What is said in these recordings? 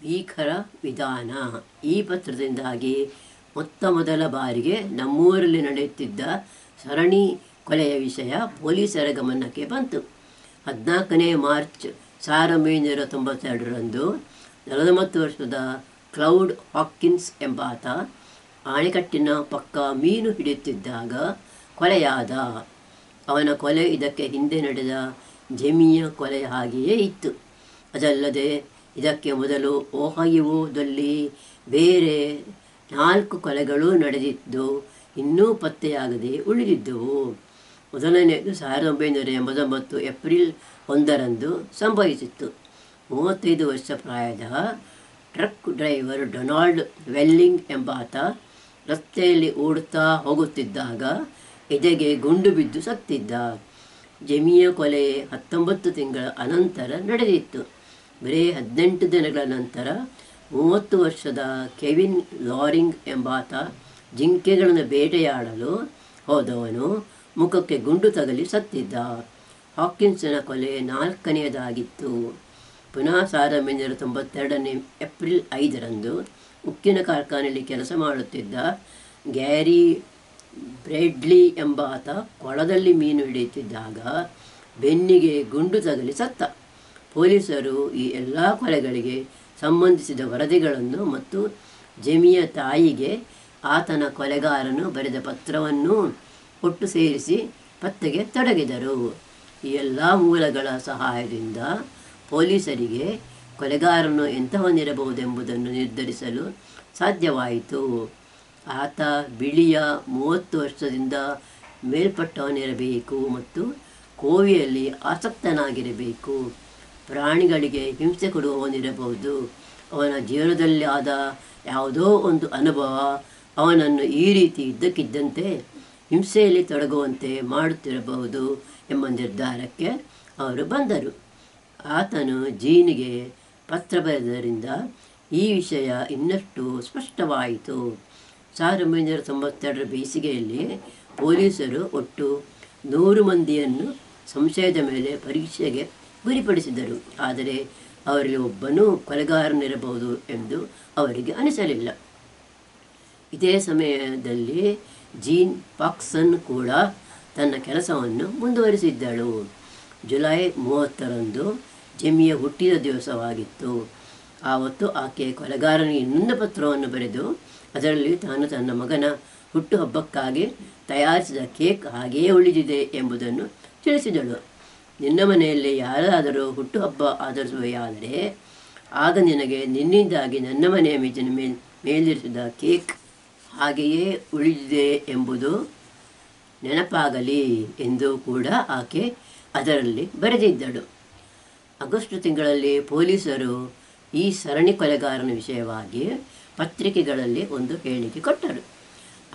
ಭೀಕರ ವಿಧಾನ. ಈ ಪತ್ರದಿಂದಾಗಿ ಮೊದಲ ಬಾರಿಗೆ ನಮ್ಮೂರಲ್ಲಿ ನಡೆಯುತ್ತಿದ್ದ ಸರಣಿ ಕೊಲೆಯ ವಿಷಯ ಪೊಲೀಸರ ಗಮನಕ್ಕೆ ಬಂತು. 14ನೇ ಮಾರ್ಚ್ 1992ರಂದು 40 ವರ್ಷದ ಕ್ಲೌಡ್ ಹಾಕಿನ್ಸ್ ಎಂಬಾತ ಅಣೆಕಟ್ಟಿನ ಪಕ್ಕ ಮೀನು ಹಿಡಿಯುತ್ತಿದ್ದಾಗ ಕೊಲೆಯಾದ. ಅವನ ಕೊಲೆ ಇದಕ್ಕೆ ಹಿಂದೆ ನಡೆದ ಜೆಮಿಯ ಕೊಲೆಯ ಹಾಗೆಯೇ ಇತ್ತು. ಅದಲ್ಲದೆ ಇದಕ್ಕೆ ಮೊದಲು ಓಹೈಯೋದಲ್ಲಿ ಬೇರೆ 4 ಕೊಲೆಗಳು ನಡೆದಿದ್ದು ಇನ್ನೂ ಪತ್ತೆಯಾಗದೆ ಉಳಿದಿದ್ದವು. ಮೊದಲನೆಯದು 1989 ಏಪ್ರಿಲ್ 1ರಂದು ಸಂಭವಿಸಿತ್ತು. 35 ವರ್ಷ ಪ್ರಾಯದ ಟ್ರಕ್ ಡ್ರೈವರ್ ಡೊನಾಲ್ಡ್ ವೆಲ್ಲಿಂಗ್ ಎಂಬಾತ ರಸ್ತೆಯಲ್ಲಿ ಓಡುತ್ತಾ ಹೋಗುತ್ತಿದ್ದಾಗ ಎದೆಗೆ ಗುಂಡು ಬಿದ್ದು ಸತ್ತಿದ್ದ. ಜೆಮಿಯ ಕೊಲೆ 19 ತಿಂಗಳ ಅನಂತರ ನಡೆದಿತ್ತು. ಬರೀ 18 ದಿನಗಳ ನಂತರ 30 ವರ್ಷದ ಕೆವಿನ್ ಲಾರಿಂಗ್ ಎಂಬಾತ ಜಿಂಕೆಗಳನ್ನು ಬೇಟೆಯಾಡಲು ಹೋದವನು ಮುಖಕ್ಕೆ ಗುಂಡು ತಗಲಿ ಸತ್ತಿದ್ದ. ಹಾಕಿನ್ಸನ ಕೊಲೆ 4ನೇದಾಗಿತ್ತು. ಪುನಃ 1992 ಏಪ್ರಿಲ್ 5ರಂದು ಉಕ್ಕಿನ ಕಾರ್ಖಾನೆಯಲ್ಲಿ ಕೆಲಸ ಮಾಡುತ್ತಿದ್ದ ಗ್ಯಾರಿ ಬ್ರೆಡ್ಲಿ ಎಂಬಾತ ಕೊಳದಲ್ಲಿ ಮೀನು ಹಿಡಿಯುತ್ತಿದ್ದಾಗ ಬೆನ್ನಿಗೆ ಗುಂಡು ತಗಲಿ ಸತ್ತ. ಪೊಲೀಸರು ಈ ಎಲ್ಲ ಕೊಲೆಗಳಿಗೆ ಸಂಬಂಧಿಸಿದ ವರದಿಗಳನ್ನು ಮತ್ತು ಜೆಮಿಯ ತಾಯಿಗೆ ಆತನ ಕೊಲೆಗಾರನು ಬರೆದ ಪತ್ರವನ್ನು ಒಟ್ಟು ಸೇರಿಸಿ ಪತ್ತೆಗೆ ತೊಡಗಿದರು. ಈ ಎಲ್ಲ ಮೂಲಗಳ ಸಹಾಯದಿಂದ ಪೊಲೀಸರಿಗೆ ಕೊಲೆಗಾರನು ಎಂತಹವನಿರಬಹುದೆಂಬುದನ್ನು ನಿರ್ಧರಿಸಲು ಸಾಧ್ಯವಾಯಿತು. ಆತ ಬಿಳಿಯ 30 ವರ್ಷದಿಂದ ಮೇಲ್ಪಟ್ಟವನಿರಬೇಕು ಮತ್ತು ಕೋವಿಯಲ್ಲಿ ಆಸಕ್ತನಾಗಿರಬೇಕು. ಪ್ರಾಣಿಗಳಿಗೆ ಹಿಂಸೆ ಕೊಡುವವನಿರಬಹುದು. ಅವನ ಜೀವನದಲ್ಲಿ ಆದ ಯಾವುದೋ ಒಂದು ಅನುಭವ ಅವನನ್ನು ಈ ರೀತಿ ಇದ್ದಕ್ಕಿದ್ದಂತೆ ಹಿಂಸೆಯಲ್ಲಿ ತೊಡಗುವಂತೆ ಮಾಡುತ್ತಿರಬಹುದು ಎಂಬ ನಿರ್ಧಾರಕ್ಕೆ ಅವರು ಬಂದರು. ಆತನು ಜೀನ್ಗೆ ಪತ್ರ ಬರೆದರಿಂದ ಈ ವಿಷಯ ಇನ್ನಷ್ಟು ಸ್ಪಷ್ಟವಾಯಿತು. 1992 ಬೇಸಿಗೆಯಲ್ಲಿ ಪೊಲೀಸರು ಒಟ್ಟು 100 ಮಂದಿಯನ್ನು ಸಂಶಯದ ಮೇಲೆ ಪರೀಕ್ಷೆಗೆ ಗುರಿಪಡಿಸಿದರು. ಆದರೆ ಅವರಲ್ಲಿ ಒಬ್ಬನೂ ಕೊಲೆಗಾರನಿರಬಹುದು ಎಂದು ಅವರಿಗೆ ಅನಿಸಲಿಲ್ಲ. ಇದೇ ಸಮಯದಲ್ಲಿ ಜೀನ್ ಪಾಕ್ಸನ್ ಕೂಡ ತನ್ನ ಕೆಲಸವನ್ನು ಮುಂದುವರಿಸಿದ್ದಳು. ಜುಲೈ 30ರಂದು ಜೆಮಿಯ ಹುಟ್ಟಿದ ದಿವಸವಾಗಿತ್ತು. ಆವತ್ತು ಆಕೆ ಕೊಲೆಗಾರನಿಗೆ ಇನ್ನೊಂದು ಪತ್ರವನ್ನು ಬರೆದು ಅದರಲ್ಲಿ ತಾನು ತನ್ನ ಮಗನ ಹುಟ್ಟುಹಬ್ಬಕ್ಕಾಗಿ ತಯಾರಿಸಿದ ಕೇಕ್ ಹಾಗೆಯೇ ಉಳಿದಿದೆ ಎಂಬುದನ್ನು ತಿಳಿಸಿದಳು. ನಿನ್ನ ಮನೆಯಲ್ಲಿ ಯಾರಾದರೂ ಹುಟ್ಟುಹಬ್ಬ ಆಚರಿಸುವೆಯಾದರೆ ಆಗ ನಿನಗೆ ನಿನ್ನಿಂದಾಗಿ ನನ್ನ ಮನೆಯ ಮೇಜಿನ ಮೇಲಿರಿಸಿದ ಕೇಕ್ ಹಾಗೆಯೇ ಉಳಿದಿದೆ ಎಂಬುದು ನೆನಪಾಗಲಿ ಎಂದು ಕೂಡ ಆಕೆ ಅದರಲ್ಲಿ ಬರೆದಿದ್ದಳು. ಆಗಸ್ಟ್ ತಿಂಗಳಲ್ಲಿ ಪೊಲೀಸರು ಈ ಸರಣಿ ಕೊಲೆಗಾರನ ವಿಷಯವಾಗಿ ಪತ್ರಿಕೆಗಳಲ್ಲಿ ಒಂದು ಹೇಳಿಕೆ ಕೊಟ್ಟರು.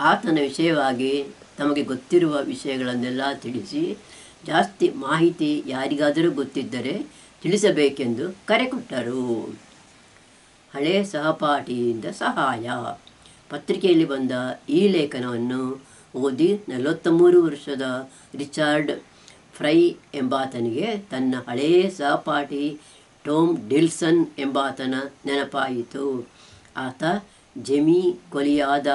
ಆತನ ವಿಷಯವಾಗಿ ತಮಗೆ ಗೊತ್ತಿರುವ ವಿಷಯಗಳನ್ನೆಲ್ಲ ತಿಳಿಸಿ ಜಾಸ್ತಿ ಮಾಹಿತಿ ಯಾರಿಗಾದರೂ ಗೊತ್ತಿದ್ದರೆ ತಿಳಿಸಬೇಕೆಂದು ಕರೆ ಕೊಟ್ಟರು. ಹಳೆ ಸಹಪಾಠಿಯಿಂದ ಸಹಾಯ. ಪತ್ರಿಕೆಯಲ್ಲಿ ಬಂದ ಈ ಲೇಖನವನ್ನು ಓದಿ 43 ವರ್ಷದ ರಿಚಾರ್ಡ್ ಫ್ರೈ ಎಂಬಾತನಿಗೆ ತನ್ನ ಹಳೆಯ ಸಹಪಾಠಿ ಟೋಮ್ ಡಿಲ್ಸನ್ ಎಂಬಾತನ ನೆನಪಾಯಿತು. ಆತ ಜೆಮಿ ಕೊಲೆಯಾದ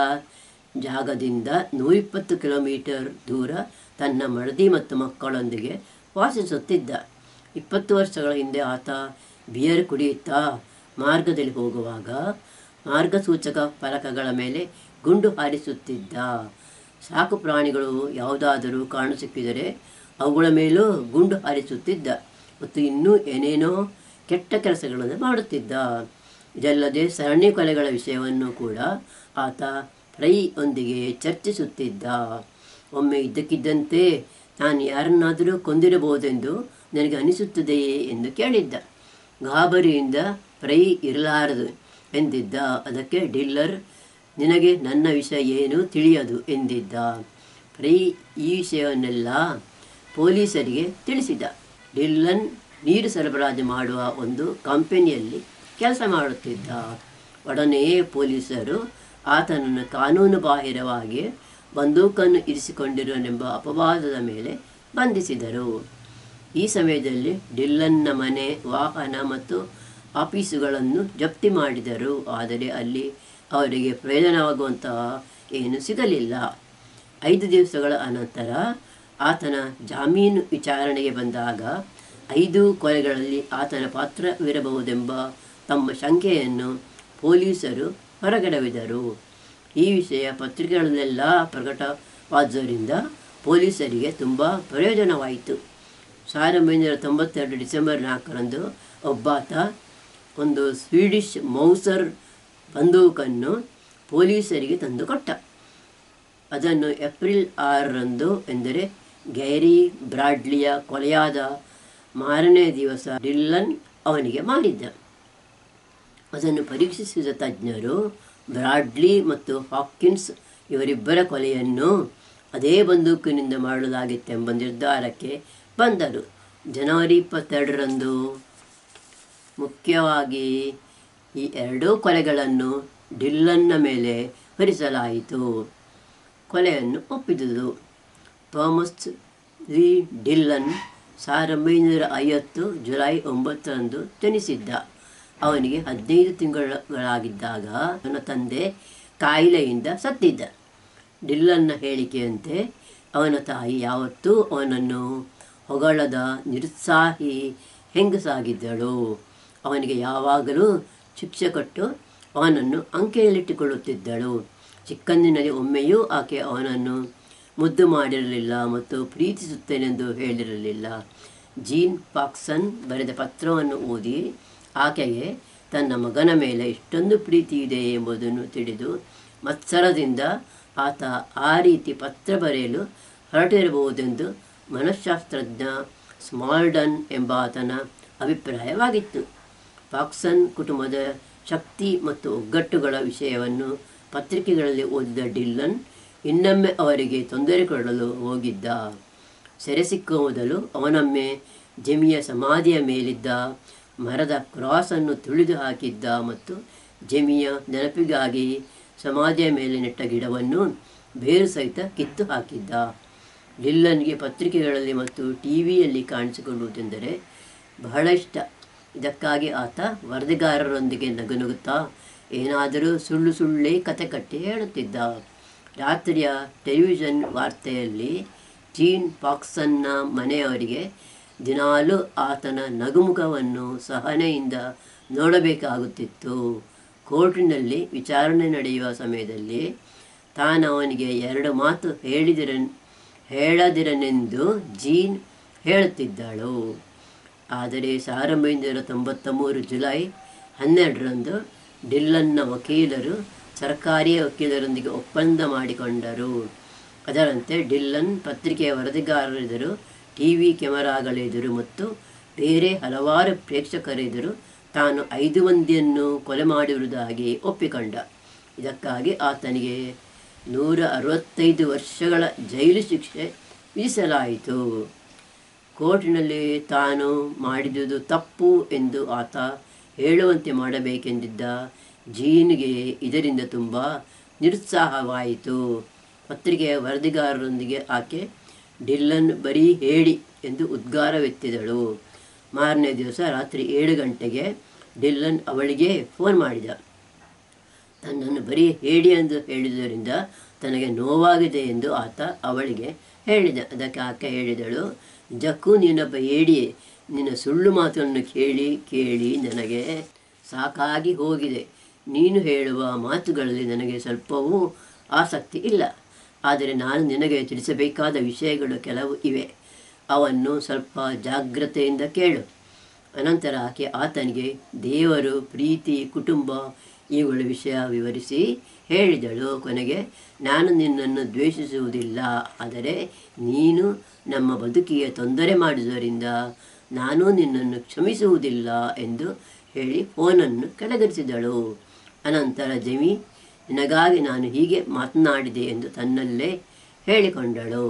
ಜಾಗದಿಂದ 120 ಕಿಲೋಮೀಟರ್ ದೂರ ತನ್ನ ಮಡದಿ ಮತ್ತು ಮಕ್ಕಳೊಂದಿಗೆ ವಾಸಿಸುತ್ತಿದ್ದ. 20 ವರ್ಷಗಳ ಹಿಂದೆ ಆತ ಬಿಯರ್ ಕುಡಿಯುತ್ತಾ ಮಾರ್ಗದಲ್ಲಿ ಹೋಗುವಾಗ ಮಾರ್ಗಸೂಚಕ ಫಲಕಗಳ ಮೇಲೆ ಗುಂಡು ಹಾರಿಸುತ್ತಿದ್ದ. ಸಾಕು ಪ್ರಾಣಿಗಳು ಯಾವುದಾದರೂ ಕಾಣಸಿಕ್ಕಿದರೆ ಅವುಗಳ ಮೇಲೂ ಗುಂಡು ಹಾರಿಸುತ್ತಿದ್ದ ಮತ್ತು ಇನ್ನೂ ಏನೇನೋ ಕೆಟ್ಟ ಕೆಲಸಗಳನ್ನು ಮಾಡುತ್ತಿದ್ದ. ಇದಲ್ಲದೆ ಸರಣಿ ಕೊಲೆಗಳ ವಿಷಯವನ್ನು ಕೂಡ ಆತ ಫ್ರೈ ಒಂದಿಗೆ ಚರ್ಚಿಸುತ್ತಿದ್ದ. ಒಮ್ಮೆ ಇದ್ದಕ್ಕಿದ್ದಂತೆ ನಾನು ಯಾರನ್ನಾದರೂ ಕೊಂದಿರಬಹುದೆಂದು ನನಗೆ ಅನಿಸುತ್ತದೆಯೇ ಎಂದು ಕೇಳಿದ್ದ. ಗಾಬರಿಯಿಂದ ಫ್ರೈ ಇರಲಾರದು ಎಂದಿದ್ದ. ಅದಕ್ಕೆ ಡಿಲ್ಲರ್, ನಿನಗೆ ನನ್ನ ವಿಷಯ ಏನೂ ತಿಳಿಯದು ಎಂದಿದ್ದ. ಫ್ರೈ ಈ ವಿಷಯವನ್ನೆಲ್ಲ ಪೊಲೀಸರಿಗೆ ತಿಳಿಸಿದ. ಡಿಲ್ಲನ್ ನೀರು ಸರಬರಾಜು ಮಾಡುವ ಒಂದು ಕಂಪನಿಯಲ್ಲಿ ಕೆಲಸ ಮಾಡುತ್ತಿದ್ದ. ಒಡನೆಯೇ ಪೊಲೀಸರು ಆತನನ್ನು ಕಾನೂನು ಬಾಹಿರವಾಗಿ ಬಂದೂಕನ್ನು ಇರಿಸಿಕೊಂಡಿರುವನೆಂಬ ಅಪವಾದದ ಮೇಲೆ ಬಂಧಿಸಿದರು. ಈ ಸಮಯದಲ್ಲಿ ಡಿಲ್ಲನ್ನ ಮನೆ, ವಾಹನ ಮತ್ತು ಆಫೀಸುಗಳನ್ನು ಜಪ್ತಿ ಮಾಡಿದರು. ಆದರೆ ಅಲ್ಲಿ ಅವರಿಗೆ ಪ್ರಯೋಜನವಾಗುವಂತಹ ಏನು ಸಿಗಲಿಲ್ಲ. 5 ದಿವಸಗಳ ಅನಂತರ ಆತನ ಜಾಮೀನು ವಿಚಾರಣೆಗೆ ಬಂದಾಗ 5 ಕೊಲೆಗಳಲ್ಲಿ ಆತನ ಪಾತ್ರವಿರಬಹುದೆಂಬ ತಮ್ಮ ಶಂಕೆಯನ್ನು ಪೊಲೀಸರು ಹೊರಗೆಡವಿದರು. ಈ ವಿಷಯ ಪತ್ರಿಕೆಗಳಲ್ಲೆಲ್ಲ ಪ್ರಕಟವಾದ್ದರಿಂದ ಪೊಲೀಸರಿಗೆ ತುಂಬ ಪ್ರಯೋಜನವಾಯಿತು. 1992 ಡಿಸೆಂಬರ್ 4ರಂದು ಒಬ್ಬಾತ ಒಂದು ಸ್ವೀಡಿಷ್ ಮೌಸರ್ ಬಂದೂಕನ್ನು ಪೊಲೀಸರಿಗೆ ತಂದುಕೊಟ್ಟ. ಅದನ್ನು ಏಪ್ರಿಲ್ 6ರಂದು, ಎಂದರೆ ಗ್ಯಾರಿ ಬ್ರಾಡ್ಲಿಯ ಕೊಲೆಯಾದ ಮಾರನೇ ದಿವಸ ಡಿಲ್ಲನ್ ಅವನಿಗೆ ಮಾಡಿದ್ದ. ಅದನ್ನು ಪರೀಕ್ಷಿಸಿದ ತಜ್ಞರು ಬ್ರಾಡ್ಲಿ ಮತ್ತು ಹಾಕಿನ್ಸ್ ಇವರಿಬ್ಬರ ಕೊಲೆಯನ್ನು ಅದೇ ಬಂದೂಕಿನಿಂದ ಮಾಡಲಾಗಿತ್ತೆಂಬ ನಿರ್ಧಾರಕ್ಕೆ ಬಂದರು. ಜನವರಿ 22ರಂದು ಮುಖ್ಯವಾಗಿ ಈ 2 ಕೊಲೆಗಳನ್ನು ಡಿಲ್ಲನ್ನ ಮೇಲೆ ಹೊರಿಸಲಾಯಿತು. ಕೊಲೆಯನ್ನು ಒಪ್ಪಿದುದು. ಥಾಮಸ್ ಲಿ ಡಿಲ್ಲನ್ 1950 ಜುಲೈ 9ರಂದು ಜನಿಸಿದ್ದ. ಅವನಿಗೆ 15 ತಿಂಗಳುಗಳಾಗಿದ್ದಾಗ ಅವನ ತಂದೆ ಕಾಯಿಲೆಯಿಂದ ಸತ್ತಿದ್ದ. ಡಿಲ್ಲನ್ನ ಹೇಳಿಕೆಯಂತೆ ಅವನ ತಾಯಿ ಯಾವತ್ತೂ ಅವನನ್ನು ಹೊಗಳದ ನಿರುತ್ಸಾಹಿ ಹೆಂಗಸಾಗಿದ್ದಳು. ಅವನಿಗೆ ಯಾವಾಗಲೂ ಶಿಕ್ಷೆ ಕೊಟ್ಟು ಅವನನ್ನು ಅಂಕೆಯಲ್ಲಿಟ್ಟುಕೊಳ್ಳುತ್ತಿದ್ದಳು. ಚಿಕ್ಕಂದಿನಲ್ಲಿ ಒಮ್ಮೆಯೂ ಆಕೆ ಅವನನ್ನು ಮುದ್ದು ಮಾಡಿರಲಿಲ್ಲ ಮತ್ತು ಪ್ರೀತಿಸುತ್ತೇನೆಂದು ಹೇಳಿರಲಿಲ್ಲ. ಜೀನ್ ಪಾಕ್ಸನ್ ಬರೆದ ಪತ್ರವನ್ನು ಓದಿ ಆಕೆಗೆ ತನ್ನ ಮಗನ ಮೇಲೆ ಇಷ್ಟೊಂದು ಪ್ರೀತಿ ಇದೆ ಎಂಬುದನ್ನು ತಿಳಿದು ಮತ್ಸರದಿಂದ ಆತ ಆ ರೀತಿ ಪತ್ರ ಬರೆಯಲು ಹೊರಟಿರಬಹುದೆಂದು ಮನಃಶಾಸ್ತ್ರಜ್ಞ ಸ್ಮಾಲ್ಡನ್ ಎಂಬಾತನ ಅಭಿಪ್ರಾಯವಾಗಿತ್ತು. ಪಾಕ್ಸನ್ ಕುಟುಂಬದ ಶಕ್ತಿ ಮತ್ತು ಒಗ್ಗಟ್ಟುಗಳ ವಿಷಯವನ್ನು ಪತ್ರಿಕೆಗಳಲ್ಲಿ ಓದಿದ ಡಿಲ್ಲನ್ ಇನ್ನೊಮ್ಮೆ ಅವರಿಗೆ ತೊಂದರೆ ಕೊಡಲು ಹೋಗಿದ್ದ. ಸೆರೆ ಸಿಕ್ಕುವ ಮೊದಲು ಅವನೊಮ್ಮೆ ಜೆಮಿಯ ಸಮಾಧಿಯ ಮೇಲಿದ್ದ ಮರದ ಕ್ರಾಸನ್ನು ತುಳಿದು ಹಾಕಿದ್ದ ಮತ್ತು ಜೆಮಿಯ ನೆನಪಿಗಾಗಿ ಸಮಾಧಿಯ ಮೇಲೆ ನೆಟ್ಟ ಗಿಡವನ್ನು ಬೇರು ಸಹಿತ ಕಿತ್ತು ಹಾಕಿದ್ದ. ಡಿಲ್ಲನ್ಗೆ ಪತ್ರಿಕೆಗಳಲ್ಲಿ ಮತ್ತು ಟಿವಿಯಲ್ಲಿ ಕಾಣಿಸಿಕೊಳ್ಳುವುದೆಂದರೆ ಬಹಳ ಇಷ್ಟ. ಇದಕ್ಕಾಗಿ ಆತ ವರದಿಗಾರರೊಂದಿಗೆ ನಗುನಗುತ್ತಾ ಏನಾದರೂ ಸುಳ್ಳೆ ಕತೆ ಕಟ್ಟಿ ಹೇಳುತ್ತಿದ್ದ. ರಾತ್ರಿಯ ಟೆಲಿವಿಷನ್ ವಾರ್ತೆಯಲ್ಲಿ ಜೀನ್ ಪಾಕ್ಸನ್ನ ಮನೆಯವರಿಗೆ ದಿನಾಲೂ ಆತನ ನಗುಮುಖವನ್ನು ಸಹನೆಯಿಂದ ನೋಡಬೇಕಾಗುತ್ತಿತ್ತು. ಕೋರ್ಟಿನಲ್ಲಿ ವಿಚಾರಣೆ ನಡೆಯುವ ಸಮಯದಲ್ಲಿ ತಾನು ಅವನಿಗೆ 2 ಮಾತು ಹೇಳದಿರನೆಂದು ಜೀನ್ ಹೇಳುತ್ತಿದ್ದಳು. ಆದರೆ 1993 ಜುಲೈ 12ರಂದು ಡಿಲ್ಲನ್ನ ವಕೀಲರು ಸರ್ಕಾರಿ ವಕೀಲರೊಂದಿಗೆ ಒಪ್ಪಂದ ಮಾಡಿಕೊಂಡರು. ಅದರಂತೆ ಡಿಲ್ಲನ್ ಪತ್ರಿಕೆಯ ವರದಿಗಾರರೆದುರು, ಟಿವಿ ಕ್ಯಾಮರಾಗಳೆದುರು ಮತ್ತು ಬೇರೆ ಹಲವಾರು ಪ್ರೇಕ್ಷಕರೆದುರು ತಾನು 5 ಮಂದಿಯನ್ನು ಕೊಲೆ ಮಾಡಿರುವುದಾಗಿ ಒಪ್ಪಿಕೊಂಡ. ಇದಕ್ಕಾಗಿ ಆತನಿಗೆ 165 ವರ್ಷಗಳ ಜೈಲು ಶಿಕ್ಷೆ ವಿಧಿಸಲಾಯಿತು. ಕೋರ್ಟಿನಲ್ಲಿ ತಾನು ಮಾಡಿದುದು ತಪ್ಪು ಎಂದು ಆತ ಹೇಳುವಂತೆ ಮಾಡಬೇಕೆಂದಿದ್ದ ಜೀನ್ಗೆ ಇದರಿಂದ ತುಂಬ ನಿರುತ್ಸಾಹವಾಯಿತು. ಪತ್ರಿಕೆಯ ವರದಿಗಾರರೊಂದಿಗೆ ಆಕೆ ಡಿಲ್ಲನ್ ಬರೀ ಹೇಳಿ ಎಂದು ಉದ್ಗಾರವೆತ್ತಿದಳು. ಮಾರನೇ ದಿವಸ ರಾತ್ರಿ 7 ಗಂಟೆಗೆ ಡಿಲ್ಲನ್ ಅವಳಿಗೆ ಫೋನ್ ಮಾಡಿದ. ತನ್ನನ್ನು ಬರೀ ಹೇಳಿ ಎಂದು ಹೇಳಿದ್ದರಿಂದ ತನಗೆ ನೋವಾಗಿದೆ ಎಂದು ಆತ ಅವಳಿಗೆ ಹೇಳಿದ. ಅದಕ್ಕೆ ಆಕೆ ಹೇಳಿದಳು, ನಿಜಕ್ಕೂ ನೀನೊಬ್ಬ ಹೇಡಿಯೇ. ನಿನ್ನ ಸುಳ್ಳು ಮಾತನ್ನು ಕೇಳಿ ಕೇಳಿ ನನಗೆ ಸಾಕಾಗಿ ಹೋಗಿದೆ. ನೀನು ಹೇಳುವ ಮಾತುಗಳಲ್ಲಿ ನನಗೆ ಸ್ವಲ್ಪವೂ ಆಸಕ್ತಿ ಇಲ್ಲ. ಆದರೆ ನಾನು ನಿನಗೆ ತಿಳಿಸಬೇಕಾದ ವಿಷಯಗಳು ಕೆಲವು ಇವೆ. ಅವನ್ನು ಸ್ವಲ್ಪ ಜಾಗ್ರತೆಯಿಂದ ಕೇಳು. ಅನಂತರ ಆಕೆ ಆತನಿಗೆ ದೇವರು, ಪ್ರೀತಿ, ಕುಟುಂಬ ಇವುಗಳ ವಿಷಯ ವಿವರಿಸಿ ಹೇಳಿದಳು. ಕೊನೆಗೆ, ನಾನು ನಿನ್ನನ್ನು ದ್ವೇಷಿಸುವುದಿಲ್ಲ, ಆದರೆ ನೀನು ನಮ್ಮ ಬದುಕಿಗೆ ತೊಂದರೆ ಮಾಡಿದುದರಿಂದ ನಾನು ನಿನ್ನನ್ನು ಕ್ಷಮಿಸುವುದಿಲ್ಲ ಎಂದು ಹೇಳಿ ಫೋನನ್ನು ಕೆಳಗಿರಿಸಿದಳು. ಅನಂತರ ಜೆಮಿ ನಿನಗಾಗಿ ನಾನು ಹೀಗೆ ಮಾತನಾಡಿದೆ ಎಂದು ತನ್ನಲ್ಲೇ ಹೇಳಿಕೊಂಡಳು.